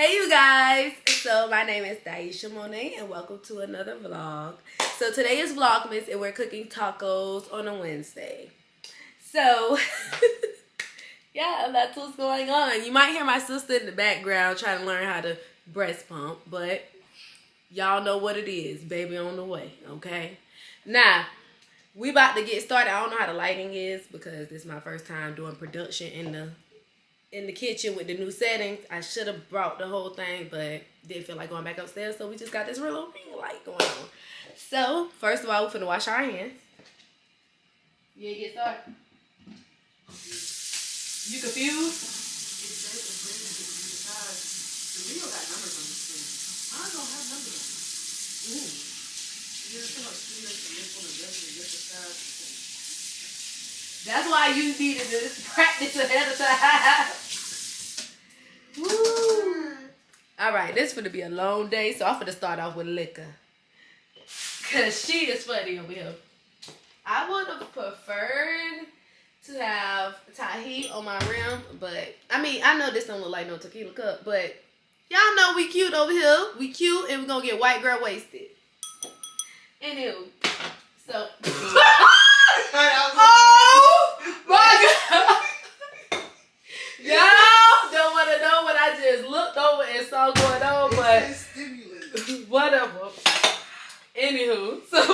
Hey you guys, so my name is Daisha Monet and welcome to another vlog. So today is Vlogmas and we're cooking tacos on a Wednesday. So, yeah, that's what's going on. You might hear my sister in the background trying to learn how to breast pump, but y'all know what it is, baby on the way, okay? Now, we about to get started. I don't know how the lighting is because this is my first time doing production in the kitchen with the new settings. I should have brought the whole thing, but didn't feel like going back upstairs, so we just got this real little ring light going on. So, first of all, we're finna wash our hands. You ain't get started? You confused? The video got numbers on the screen. I don't have numbers on it. That's why you needed to practice ahead of time. Woo. Alright, this is gonna be a long day, so I'm gonna start off with liquor. Cause she is funny over here. I would have preferred to have Tahi on my rim, but I mean, I know this don't look like no tequila cup, but y'all know we cute over here. We cute and we're gonna get white girl wasted. Anywho, so oh my God. Y'all don't want to know what I just looked over and saw going on, but whatever. Anywho, so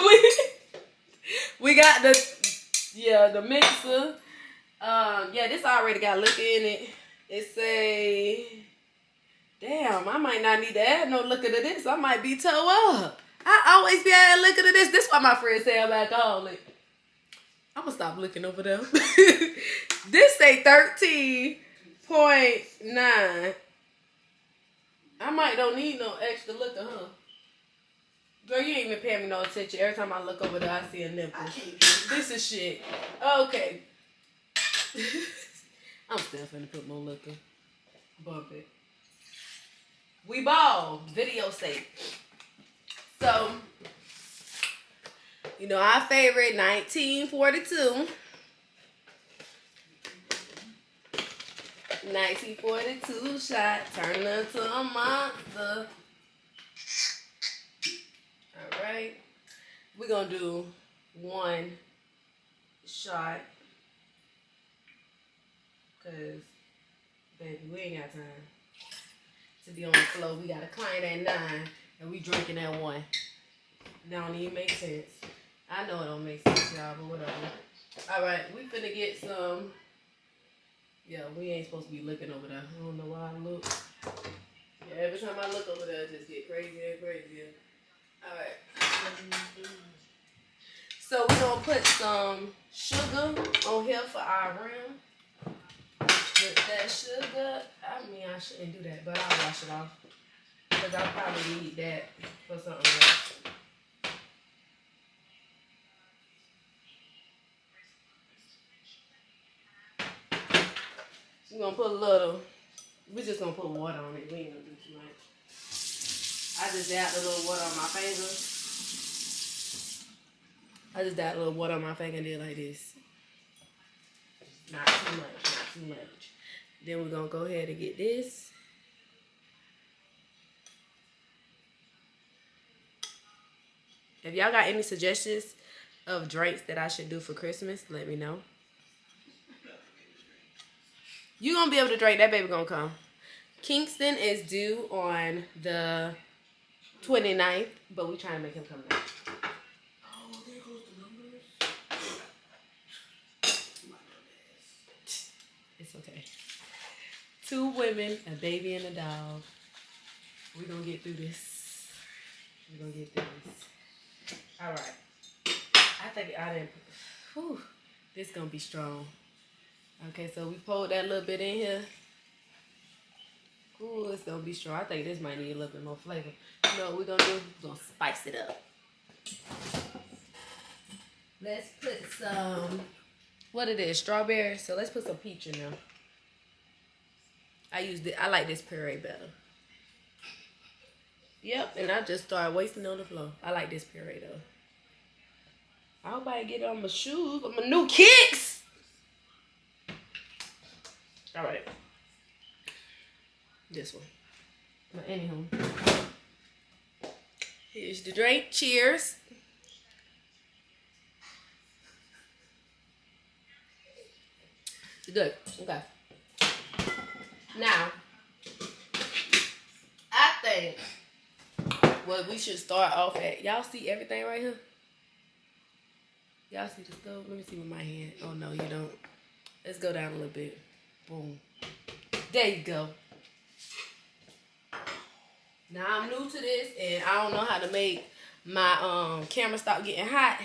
we got the mixer. Yeah, this already got liquor in it. It say, damn, I might not need to add no liquor to this. I might be toe up. I always be adding liquor to this. This is why my friends say I'm alcoholic. I'm gonna stop looking over there. This say 13.9. I might don't need no extra liquor, huh? Girl, you ain't even paying me no attention. Every time I look over there, I see a nipple. This is shit. Okay. I'm still finna put more liquor. Bump it. We ball. Video sake. So, you know, our favorite 1942. 1942 shot turned into a monster. Alright. We're going to do one shot. Because, baby, we ain't got time to be on the floor. We got a client at 9 and we drinking at 1. That don't even make sense. I know it don't make sense, y'all, but whatever. Alright, we finna get some. Yeah, we ain't supposed to be looking over there. I don't know why I look. Yeah, every time I look over there, it just get crazier and crazier. Alright. So we're going to put some sugar on here for our rim. Put that sugar. I mean, I shouldn't do that, but I'll wash it off. Because I'll probably need that for something else. We're going to put a little, we're just going to put water on it. We ain't going to do too much. I just dabbed a little water on my finger. I just dabbed a little water on my finger and did like this. Not too much, not too much. Then we're going to go ahead and get this. If y'all got any suggestions of drinks that I should do for Christmas, let me know. You gonna be able to drink. That baby gonna come. Kingston is due on the 29th, but we trying to make him come now. Oh, there goes the numbers. It's okay. 2 women, a baby, and a dog. We're gonna get through this. We're gonna get through this. All right. I think I didn't. Whew, this gonna be strong. Okay, so we poured that little bit in here. Ooh, it's gonna be strong. I think this might need a little bit more flavor. You know what we're gonna do? We're gonna spice it up. Let's put some, what it is, strawberry. So let's put some peach in there. I like this puree better. Yep, and I just started wasting on the floor. I like this puree though. I hope I get on my shoes, on my new kicks. All right. This one. But anywho, here's the drink. Cheers. Good. Okay. Now, I think what we should start off at. Y'all see everything right here? Y'all see the stove? Let me see with my hand. Oh, no, you don't. Let's go down a little bit. Boom. There you go. Now, I'm new to this, and I don't know how to make my camera stop getting hot.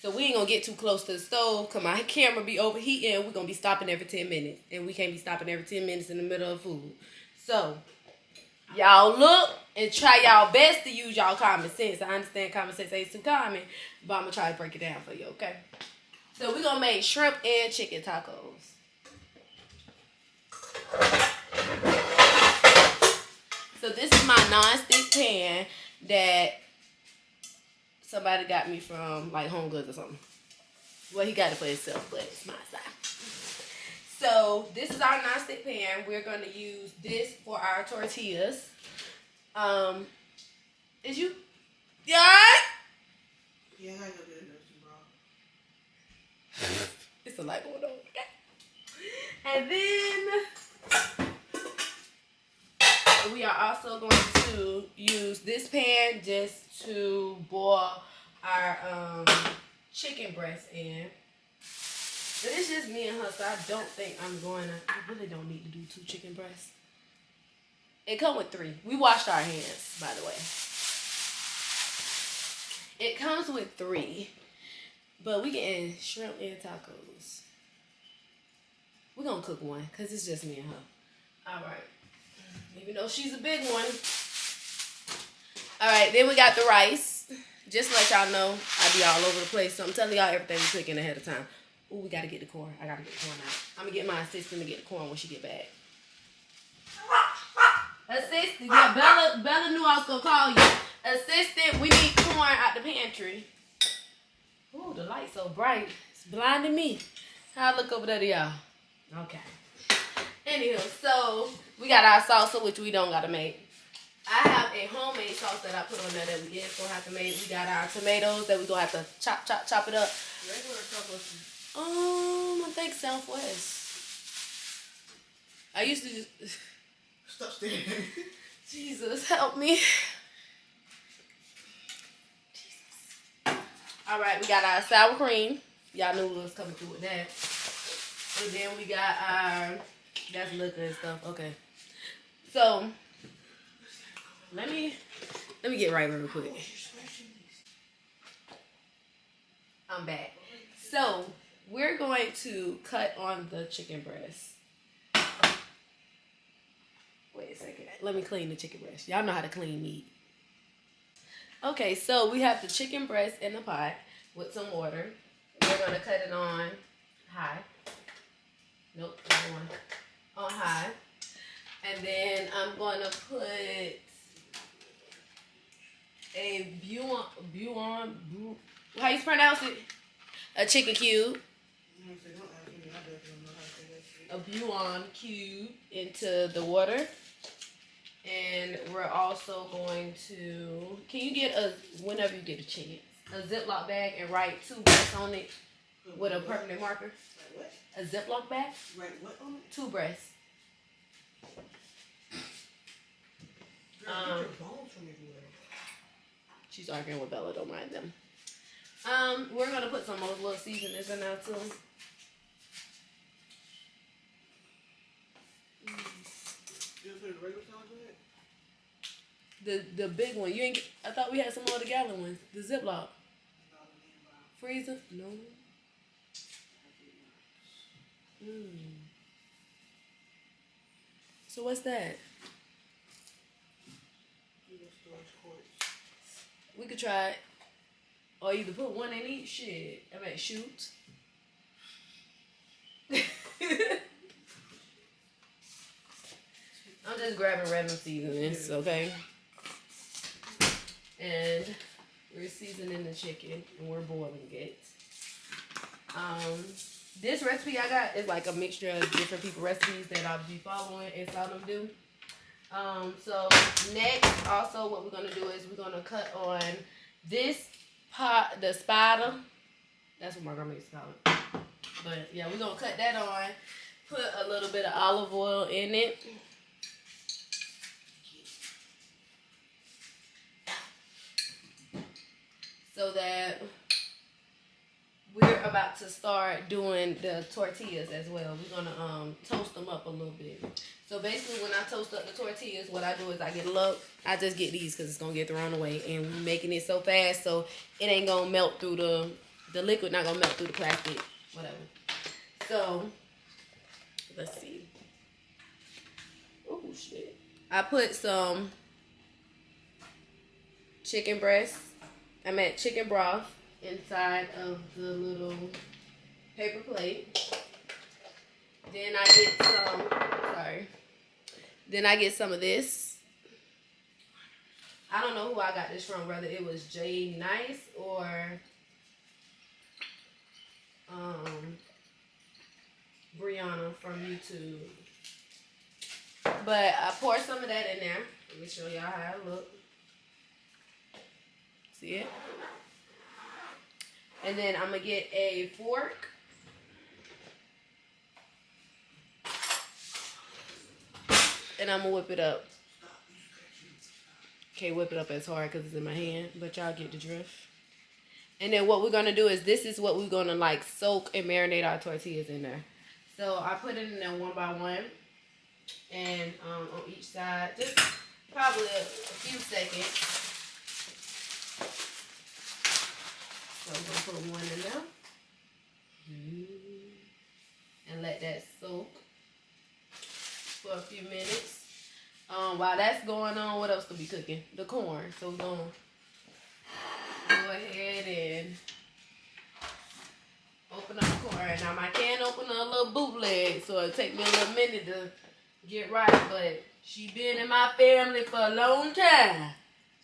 So, we ain't going to get too close to the stove because my camera be overheating, and we're going to be stopping every 10 minutes. And we can't be stopping every 10 minutes in the middle of food. So, y'all look and try y'all best to use y'all common sense. I understand common sense ain't too common, but I'm going to try to break it down for you, okay? So, we're going to make shrimp and chicken tacos. So, this is my non-stick pan that somebody got me from, like, Home Goods or something. Well, he got it for himself, but it's my side. So, this is our non-stick pan. We're going to use this for our tortillas. Is you? You alright? Yeah, I got to get it, bro. It's a light going on. Okay. And then we are also going to use this pan just to boil our chicken breast in. But it's just me and her, so I don't think I really don't need to do 2 chicken breasts. It comes with 3. We washed our hands, by the way. It comes with 3. But we getting shrimp and tacos. We're going to cook one, because it's just me and her. All right. Even though she's a big one. All right, then we got the rice. Just to let y'all know, I be all over the place, so I'm telling y'all everything we're cooking ahead of time. Ooh, we gotta get the corn. I gotta get the corn out. I'm gonna get my assistant to get the corn when she get back. Assistant, yeah, Bella knew I was gonna call you. Assistant, we need corn out the pantry. Ooh, the light's so bright. It's blinding me. How I look over there to y'all? Okay. Anywho, so we got our salsa, which we don't gotta make. I have a homemade sauce that I put on there that we is gonna have to make. We got our tomatoes that we gonna have to chop it up. I think Southwest. I used to just Stop staring. Jesus, help me. Jesus. All right, we got our sour cream. Y'all knew we was coming through with that. And then we got our, that's liquor and stuff. Okay. So let me get right real quick. I'm back. So we're going to cut on the chicken breast. Wait a second. Let me clean the chicken breast. Y'all know how to clean meat. Okay, so we have the chicken breast in the pot with some water. We're going to cut it on high. Nope, not one. On high. And then I'm going to put a how you pronounce it? A chicken cube. A bouillon cube into the water. And we're also going to, can you get whenever you get a chance, a Ziploc bag and write 2 breasts on it with a permanent marker? What? A Ziploc bag? Right, what on it? 2 breasts. Girl, get your bones from everywhere. She's arguing with Bella, don't mind them. We're going to put some more little seasonings in there too. You put a regular sauce in it? The big one. You ain't. I thought we had some more of the gallon ones. The Ziploc. Freezer? No. So what's that? We could try it. Or either put one in each. Shit. I mean, shoot. I'm just grabbing random seasonings, okay? And we're seasoning the chicken and we're boiling it. This recipe I got is like a mixture of different people's recipes that I'll be following and saw them do. So next, also what we're gonna do is we're gonna cut on this pot, the spider. That's what my grandma used to call it. But yeah, we're gonna cut that on. Put a little bit of olive oil in it. So that we're about to start doing the tortillas as well. We're gonna toast them up a little bit. So basically, when I toast up the tortillas, what I do is I just get these because it's gonna get thrown away, and we're making it so fast so it ain't gonna melt through the liquid, not gonna melt through the plastic, whatever. So let's see. Oh shit! I put some chicken broth inside of the little paper plate. Then I get some of this. I don't know who I got this from, whether it was Jay Nice or Brianna from YouTube. But I pour some of that in there. Let me show y'all how it looks. See it? And then I'm going to get a fork. And I'm going to whip it up. Can't whip it up as hard because it's in my hand. But y'all get the drift. And then what we're going to do is this is what we're going to like soak and marinate our tortillas in there. So I put it in there one by one. And on each side. Just probably a few seconds. So I'm going to put one in there. And let that soak for a few minutes. While that's going on, what else could be cooking? The corn. So we're going to go ahead and open up the corn. Now my can opener a little bootleg, so it'll take me a little minute to get right. But she been in my family for a long time.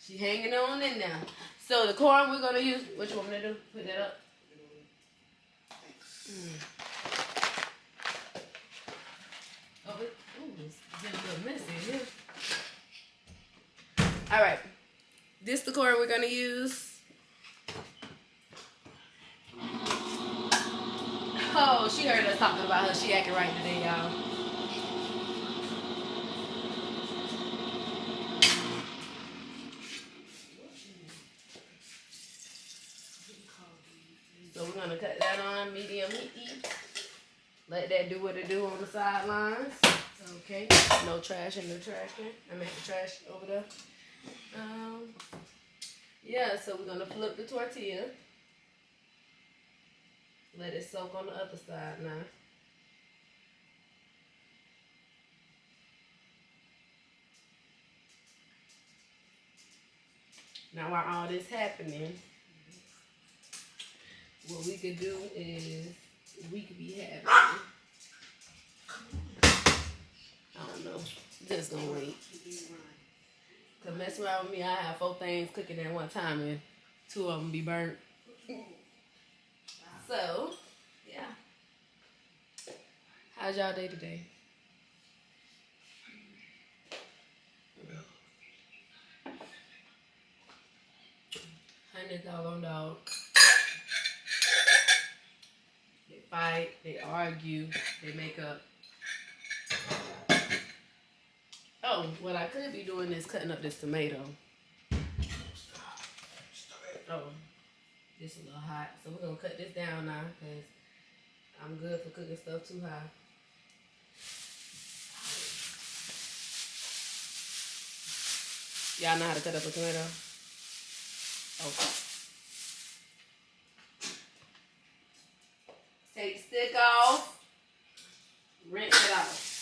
She hanging on in there. So the corn we're gonna use. What you want me to do? Put that up. Oh, it's getting a little messy here. All right, this the corn we're gonna use. Oh, she heard us talking about her. She acting right today, y'all. So we're gonna cut that on medium heat. Let that do what it do on the sidelines. Okay. No trash in the trash can. I meant the trash over there. Yeah, so we're gonna flip the tortilla. Let it soak on the other side now. Now while all this happening, what we could do is we could be having, I don't know, just gonna wait. Cause mess around with me, I have 4 things cooking at one time and 2 of them be burnt. So, yeah. How's y'all day today? Honey doggone dog. They fight, they argue, they make up. Oh, what I could be doing is cutting up this tomato. Oh, this is a little hot. So we're going to cut this down now because I'm good for cooking stuff too high. Y'all know how to cut up a tomato? Okay. Take the stick off. Rinse it off.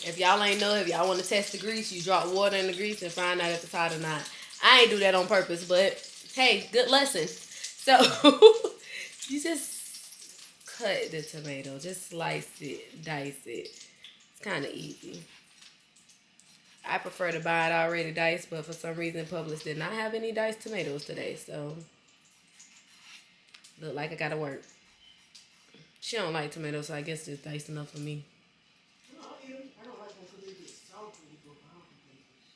If y'all ain't know, if y'all want to test the grease, you drop water in the grease and find out if it's hot or not. I ain't do that on purpose, but hey, good lesson. So, you just cut the tomato. Just slice it, dice it. It's kind of easy. I prefer to buy it already diced, but for some reason Publix did not have any diced tomatoes today, so Look like I gotta work. She don't like tomatoes, so I guess it's nice enough for me. No, I'll eat them. I don't like them because they get salty when you go buy them places.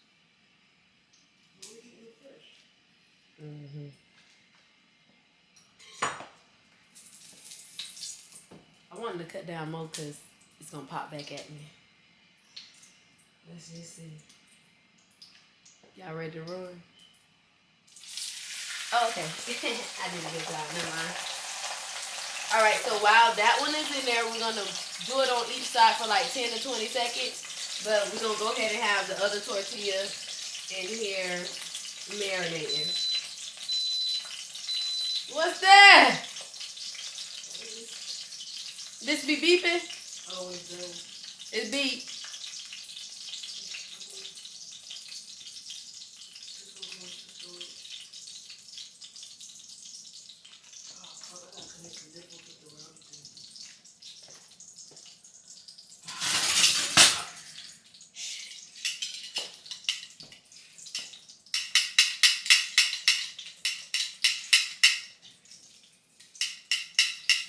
But we're eating them fresh. I wanted to cut down more because it's gonna pop back at me. Let's just see. Y'all ready to run? Oh, okay. I did a good job. Never mind. Alright, so while that one is in there, we're going to do it on each side for like 10 to 20 seconds. But we're going to go ahead and have the other tortilla in here marinating. What's that? This be beeping? Oh, it does. It's beep.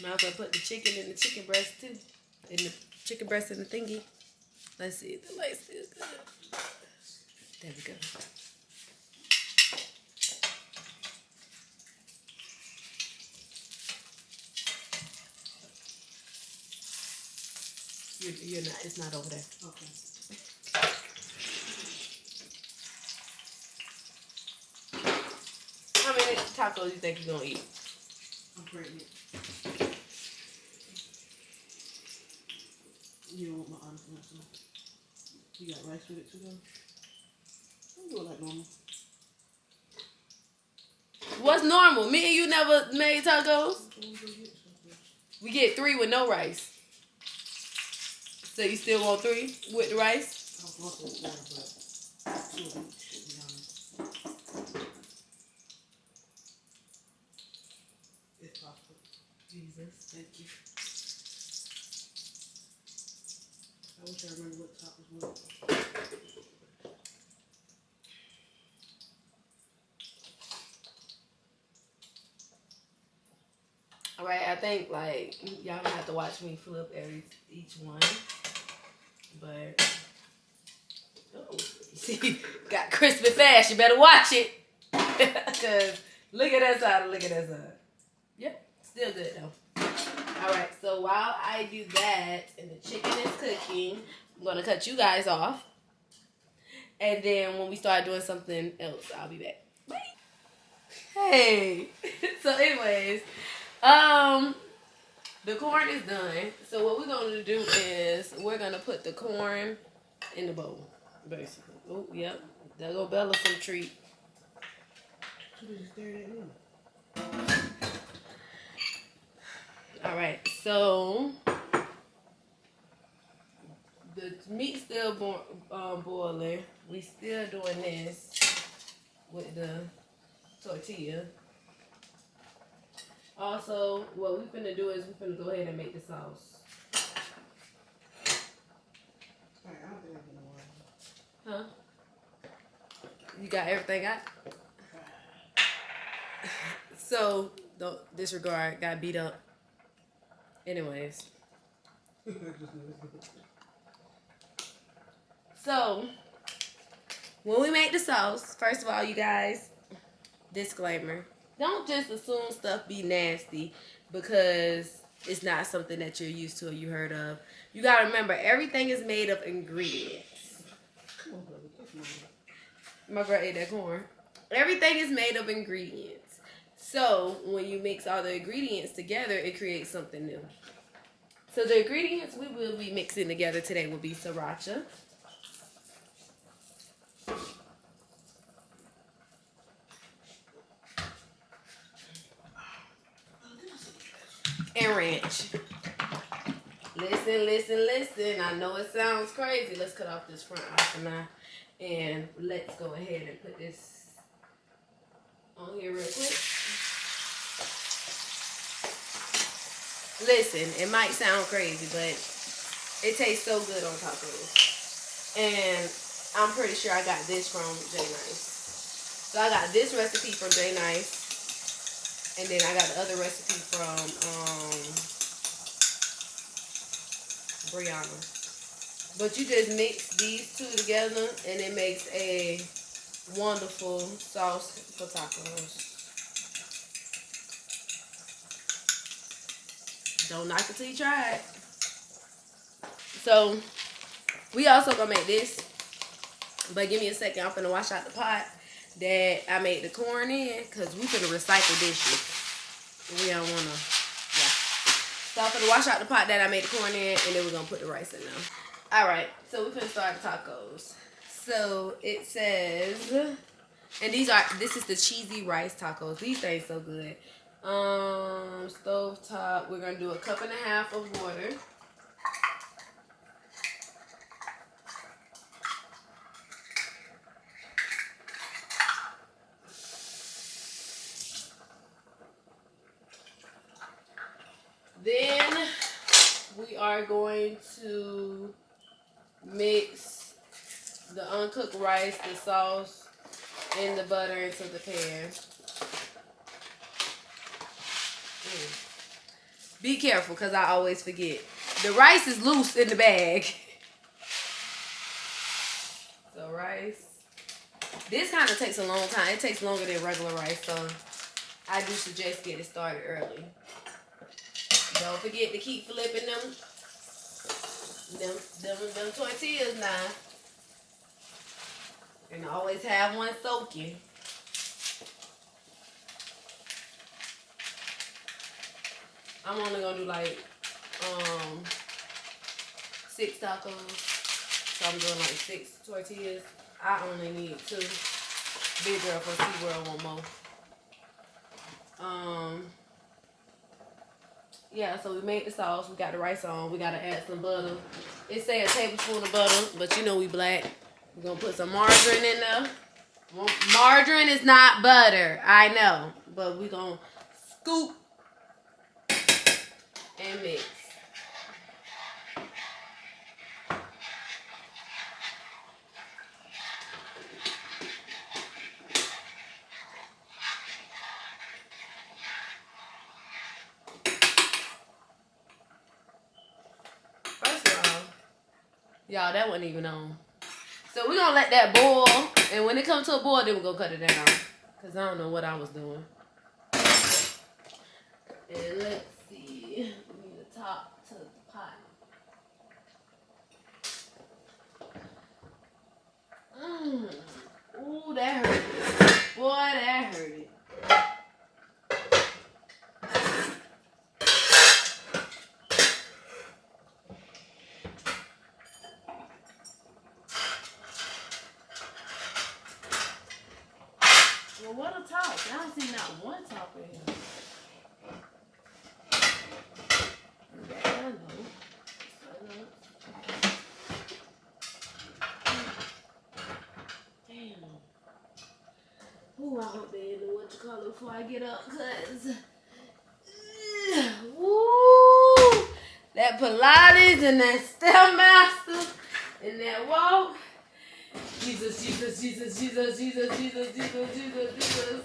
Might as well put the chicken in the chicken breast too. In the chicken breast in the thingy. Let's see if the light's still good. There we go. You're not, it's not over there. Okay. How many tacos you think you're gonna eat? I'm pregnant. You don't want my honest answer. You got rice with it too, though? Don't do it like normal. What's normal? Me and you never made tacos? We get 3 with no rice. So you still want 3 with the rice? I was going to say 4, but 2 of each should be honest. If possible. Jesus. Thank you. I wish I remember what the tacos were. Alright, I think like y'all gonna have to watch me flip each one. But oh, see, got crispy fast. You better watch it. Cause look at that side and look at that side. Yep, still good though. Alright, so while I do that and the chicken is cooking, I'm gonna cut you guys off. And then when we start doing something else, I'll be back. Bye. Hey. So anyways, the corn is done. So what we're gonna do is we're gonna put the corn in the bowl, basically. Oh, yep. There go Bella some treat. All right. So the meat's still boiling. We still doing this with the tortilla. Also, what we're finna do is we're finna go ahead and make the sauce. Alright, I don't think I'm gonna Huh? water. You got everything out? So, don't disregard, got beat up. Anyways. So, when we make the sauce, first of all, you guys, disclaimer. Don't just assume stuff be nasty because it's not something that you're used to or you heard of. You gotta remember, everything is made of ingredients. Come on, brother. Come on. My girl ate that corn. Everything is made of ingredients. So, when you mix all the ingredients together, it creates something new. So, the ingredients we will be mixing together today will be sriracha. And ranch. Listen, listen, listen. I know it sounds crazy. Let's cut off this front off now. And let's go ahead and put this on here real quick. Listen, it might sound crazy, but it tastes so good on tacos. And I'm pretty sure I got this from J Nice. So I got this recipe from J Nice. And then I got the other recipe from Brianna. But you just mix these two together and it makes a wonderful sauce for tacos. Don't knock it till you try it. So we also gonna make this, but give me a second. I'm finna wash out the pot that I made the corn in, cause we finna recycle dishes. We don't wanna, yeah. So I'm finna wash out the pot that I made the corn in, and then we're gonna put the rice in now. All right, so we're finna start the tacos. So it says, and this is the cheesy rice tacos. These things so good. Stove top. We're gonna do 1.5 cups of water. Then we are going to mix the uncooked rice, the sauce, and the butter into the pan. Be careful, because I always forget. The rice is loose in the bag. So rice. This kind of takes a long time. It takes longer than regular rice, so I do suggest get it started early. Don't forget to keep flipping them tortillas now. And always have one soaking. I'm only gonna do like 6 tacos. So I'm doing like 6 tortillas. I only need 2. Big girl from SeaWorld want more. Yeah, so we made the sauce. We got the rice on. We gotta add some butter. It say a tablespoon of butter, but you know we black. We're gonna put some margarine in there. Margarine is not butter, I know, but we gonna scoop and mix. First of all, y'all, that wasn't even on. So we're gonna let that boil, and when it comes to a boil, then we're gonna cut it down. Cause I don't know what I was doing. And let's see. We need the top to the pot. Ooh, that hurt it. Boy, that hurt it. Well, what a top. I don't see not one top in here. I know. Damn. Ooh, I hope they know what you call it before I get up, cause woo, that Pilates and that Stairmaster and that walk. Jesus, Jesus, Jesus, Jesus, Jesus, Jesus, Jesus, Jesus, Jesus.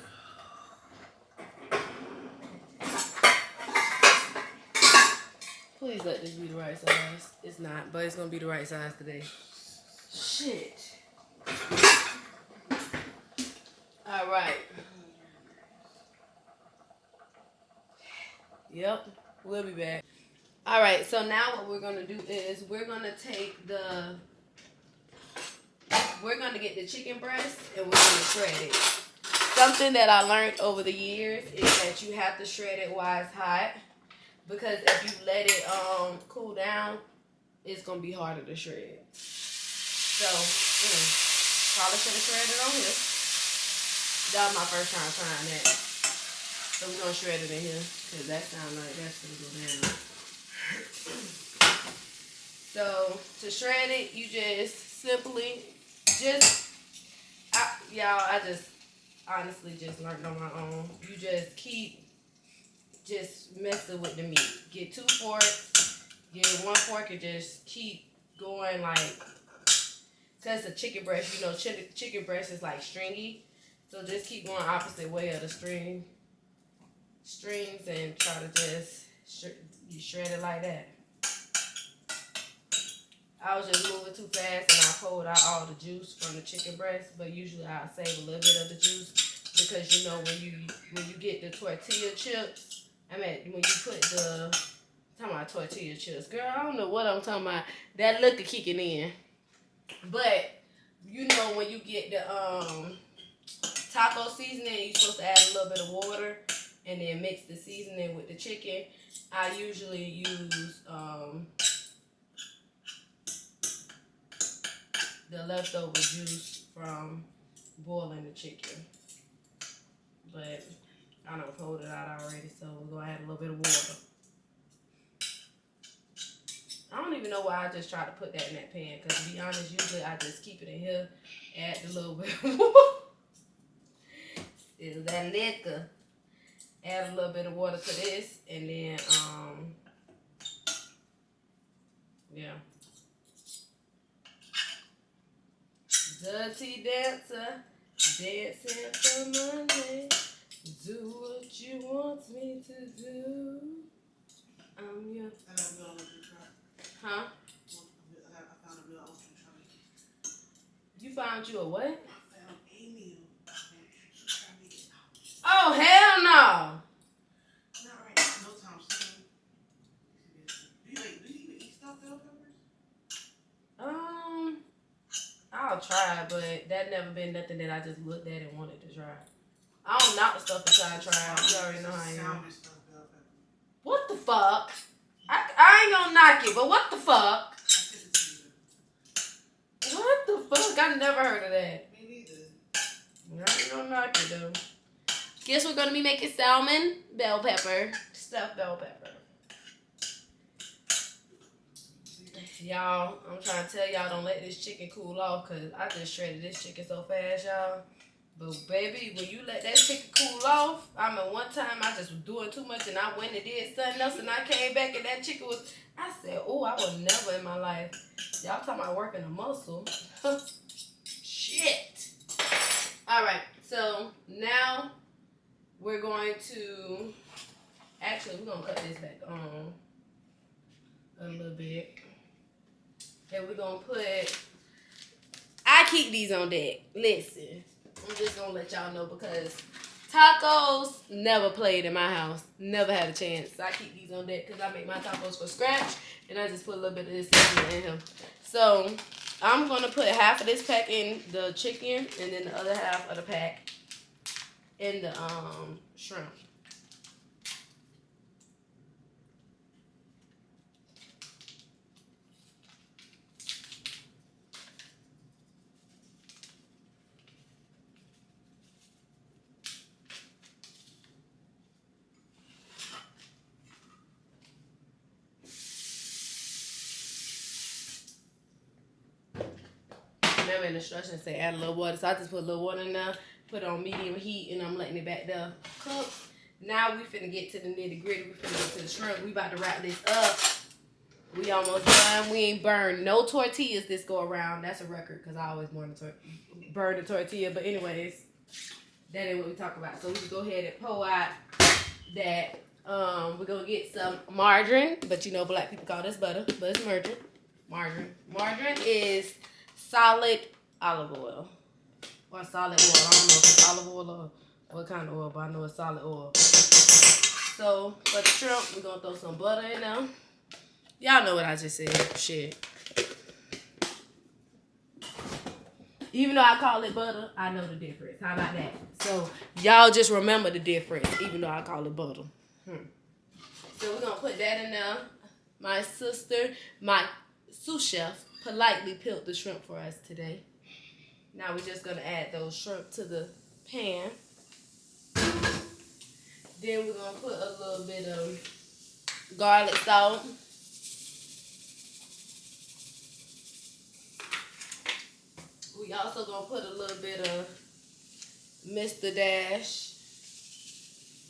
Please let this be the right size. It's not, but it's gonna be the right size today. Shit. All right. Yep, we'll be back. All right, so now what we're gonna do is we're gonna get the chicken breast and we're gonna shred it. Something that I learned over the years is that you have to shred it while it's hot, because if you let it cool down, it's gonna be harder to shred. So probably should have shredded on here. That was my first time trying that. So we're gonna shred it in here, because that sounds like that's gonna go down. So to shred it, you just simply I just honestly just learned on my own. You just keep messing with the meat. Get 2 forks, get 1 fork, and just keep going like, cause the chicken breast, you know, chicken breast is like stringy. So just keep going opposite way of the string. strings and try to just shred it like that. I was just moving too fast and I pulled out all the juice from the chicken breast, but usually I'll save a little bit of the juice because you know when you get the tortilla chips, when you put the, I'm talking about tortilla chips, girl, I don't know what I'm talking about. That liquor kicking in. But you know when you get the taco seasoning, you're supposed to add a little bit of water and then mix the seasoning with the chicken. I usually use the leftover juice from boiling the chicken. But I done pulled it out already, so we're going to add a little bit of water. I don't even know why I just try to put that in that pan, because to be honest, usually I just keep it in here, add a little bit of water. Is that liquor. Add a little bit of water to this, and then, yeah. Dirty dancer, dancing for money. Do what you want me to do. I'm your... Huh? I found a meal I want you to try. You found you a what? I found a meal I want you to try me out. Oh, hell no! Not right now. No time soon. Do you even eat stuffed bell peppers? I'll try, but that never been nothing that I just looked at and wanted to try. I don't knock the stuff that I try. You already know how I am. What the fuck? I ain't gonna knock it, but what the fuck? What the fuck? I never heard of that. Me neither. I ain't gonna knock it though. Guess we're gonna be making salmon bell pepper, stuffed bell pepper. Y'all, I'm trying to tell y'all, don't let this chicken cool off, because I just shredded this chicken so fast, y'all. But baby, when you let that chicken cool off, I mean, one time I just was doing too much and I went and did something else and I came back and that chicken was, I said, oh, I would never in my life. Y'all talking about working a muscle. Shit. All right, so now we're going to, actually, we're going to cut this back on a little bit. And we're going to put, I keep these on deck. Listen, I'm just going to let y'all know because tacos never played in my house. Never had a chance. I keep these on deck because I make my tacos from scratch. And I just put a little bit of this seasoning in here. So I'm going to put half of this pack in the chicken and then the other half of the pack in the shrimp. Remember in the instructions say add a little water, so I just put a little water in there, put it on medium heat, and I'm letting it back there cook. Now we finna get to the nitty gritty. We finna get to the shrimp. We about to wrap this up. We almost done. We ain't burned no tortillas this go around. That's a record because I always burn the tortilla. But anyways, that ain't what we talk about. So we can go ahead and pull out that. We're gonna get some margarine, but you know black people call this butter, but it's margarine. Margarine is solid olive oil or solid oil. I don't know if it's olive oil or what kind of oil, but I know it's solid oil. So for the shrimp, we're gonna throw some butter in there. Y'all know what I just said. Shit. Even though I call it butter, I know the difference. How about that? So y'all just remember the difference, even though I call it butter. So we're gonna put that in there. My sister, my sous chef, politely peeled the shrimp for us today. Now we're just gonna add those shrimp to the pan. Then we're gonna put a little bit of garlic salt. We also gonna put a little bit of Mr. Dash,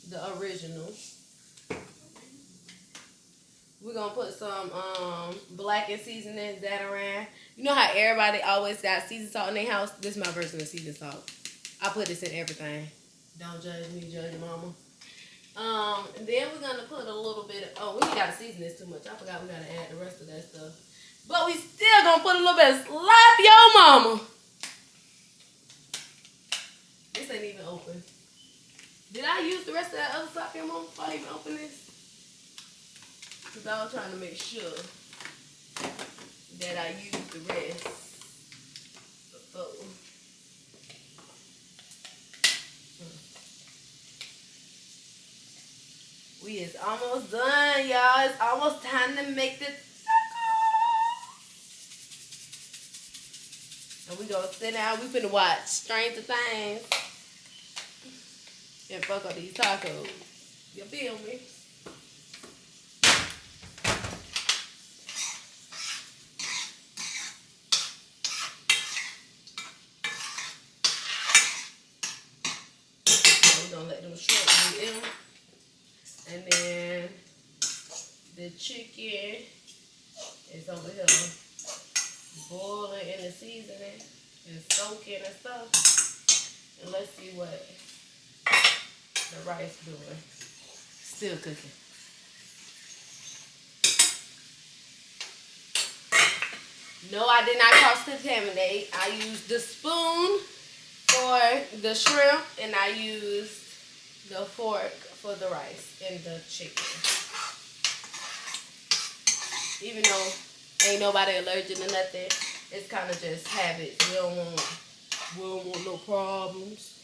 the original. We're gonna put some blackened seasoning, Zatarain. You know how everybody always got seasoned salt in their house? This is my version of seasoned salt. I put this in everything. Don't judge me, judge your mama. And then we're gonna put a little bit of, oh, we ain't gotta season this too much. I forgot we gotta add the rest of that stuff. But we still gonna put a little bit of slap your mama. This ain't even open. Did I use the rest of that other slap your mama before I even open this? Because I was trying to make sure that I used the rest before. We is almost done, y'all. It's almost time to make the taco. And we gonna sit down. We finna watch Stranger Things and fuck up these tacos. You feel me? So we gonna let them shrimp be in. And then the chicken is over here boiling in the seasoning and soaking and stuff. And let's see what the rice doing. Still cooking. No, I did not cross-contaminate. I used the spoon for the shrimp and I used the fork for the rice and the chicken. Even though ain't nobody allergic to nothing, it's kind of just habits. We don't want no problems.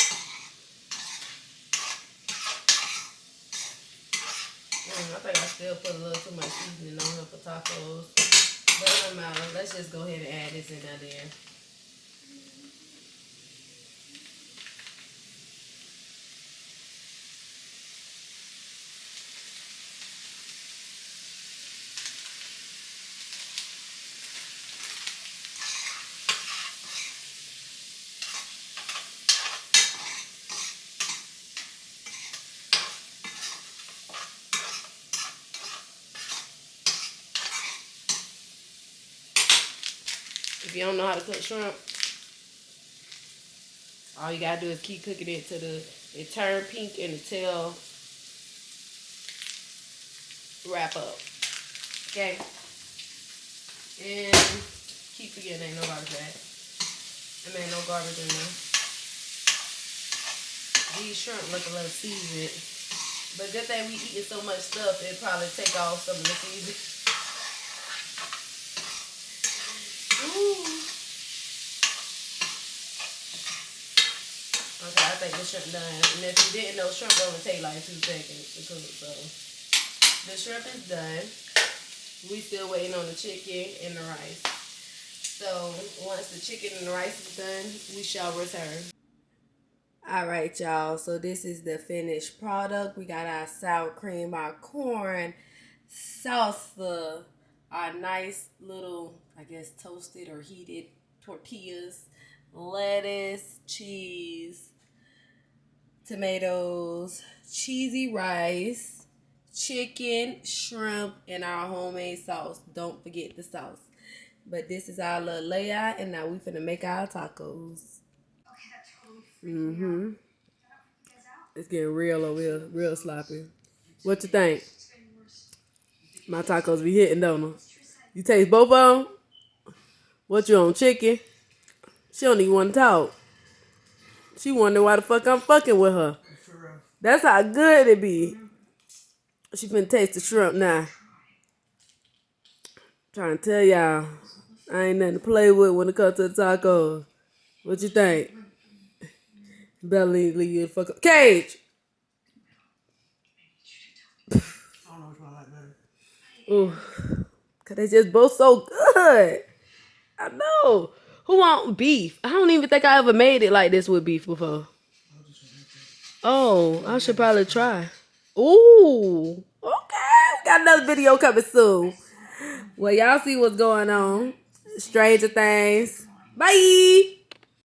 I think I still put a little too much seasoning on her for tacos. But it don't matter. Let's just go ahead and add this in there. If you don't know how to cook shrimp, all you gotta do is keep cooking it till it turn pink and the tail wrap up. Okay? And keep forgetting ain't no garbage bag. I mean, no garbage in there. These shrimp look a little seasoned. But good thing we eating so much stuff, it probably take off some of the seasoning. Ooh. Okay, I think the shrimp done. And if you didn't know, shrimp only take like 2 seconds to cook. So the shrimp is done. We still waiting on the chicken and the rice. So once the chicken and the rice is done, we shall return. Alright, y'all. So this is the finished product. We got our sour cream, our corn, salsa, our nice little, I guess, toasted or heated tortillas, lettuce, cheese, tomatoes, cheesy rice, chicken, shrimp, and our homemade sauce. Don't forget the sauce. But this is our little layout, and now we finna make our tacos. Mm-hmm. It's getting real over here, real sloppy. What you think? My tacos be hitting, don't they? You taste both of them? What you on, chicken? She don't even want to talk. She wonder why the fuck I'm fucking with her. That's how good it be. She finna taste the shrimp now. Trying to tell y'all, I ain't nothing to play with when it comes to the tacos. What you think? Better leave you the fuck up. Cage! I don't know which one I like better. Ooh. Cause they just both so good. I know. Who want beef? I don't even think I ever made it like this with beef before. Oh, I should probably try. Ooh. Okay. We got another video coming soon. Well, y'all see what's going on. Stranger Things. Bye.